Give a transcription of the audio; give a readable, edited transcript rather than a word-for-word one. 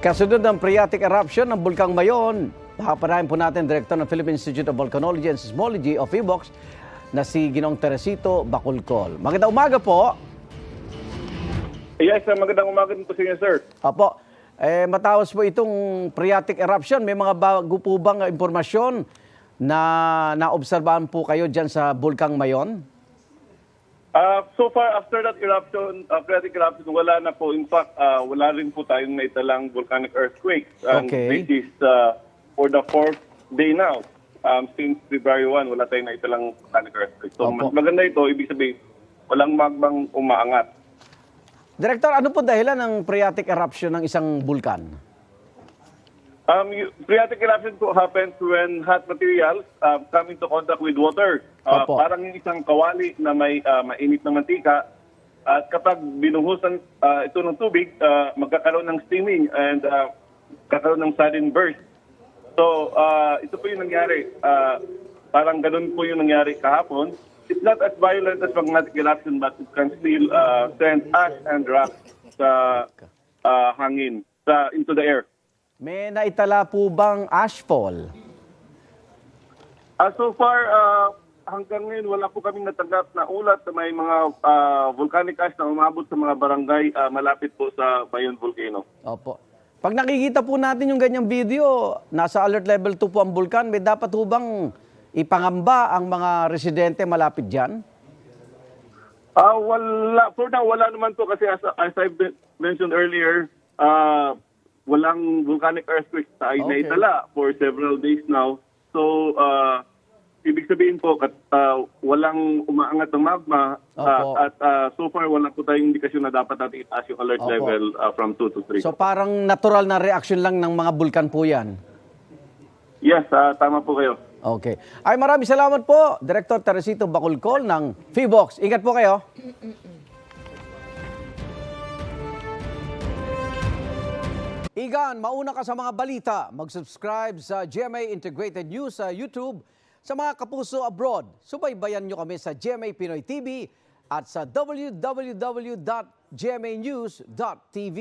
Kasunod ng phreatic eruption ng Bulkang Mayon, nakapanahin po natin Director ng Philippine Institute of Volcanology and Seismology o PHIVOLCS na si Ginong Teresito Bacolcol. Magandang umaga po. Yes, magandang umaga po sa inyo, sir. Opo, matapos po itong phreatic eruption, may mga bago po bang impormasyon na naobserbahan po kayo dyan sa Bulkang Mayon? So far, after that eruption, phreatic eruption, wala na po. In fact, wala rin po tayong naitalang volcanic earthquakes. Okay. This is for the fourth day now. Since February 1, wala tayong naitalang volcanic earthquake. So, Opo. mas maganda ito. Ibig sabihin, walang magmang umaangat. Director, ano po dahilan ng phreatic eruption ng isang bulkan? Phreatic eruption po happens when hot materials come into contact with water. Opo. Parang yung isang kawali na may mainit na mantika. At kapag binuhusan ito ng tubig, magkakaroon ng steaming and kakaroon ng sudden burst. So, ito po yung nangyari. Parang ganun po yung nangyari kahapon. It's not as violent as magmatic eruption, but it can still send ash and rock sa hangin, into the air. May naitala po bang ashfall? So far, hanggang ngayon, wala po kaming natanggap na ulat na may mga volcanic ash na umabot sa mga barangay malapit po sa Mayon Volcano. Opo. Pag nakikita po natin yung ganyang video, nasa alert level 2 po ang bulkan, may dapat po bang ipangamba ang mga residente malapit dyan? Wala. For now, wala naman po kasi as I mentioned earlier, walang volcanic earthquake sa Okay. naitala for several days now. So, ibig sabihin po, walang umaangat ng magma Opo. at so far wala po tayong indikasyon na dapat natin itaas yung alert Opo. level from 2 to 3. So parang natural na reaction lang ng mga bulkan po yan. Yes, tama po kayo. Okay. Ay, maraming salamat po, Director Teresito Bacolcol ng PHIVOLCS. Ingat po kayo. Igan, mauna ka sa mga balita. Mag-subscribe sa GMA Integrated News sa YouTube. Sa mga kapuso abroad, subaybayan nyo kami sa GMA Pinoy TV at sa www.gmanews.tv.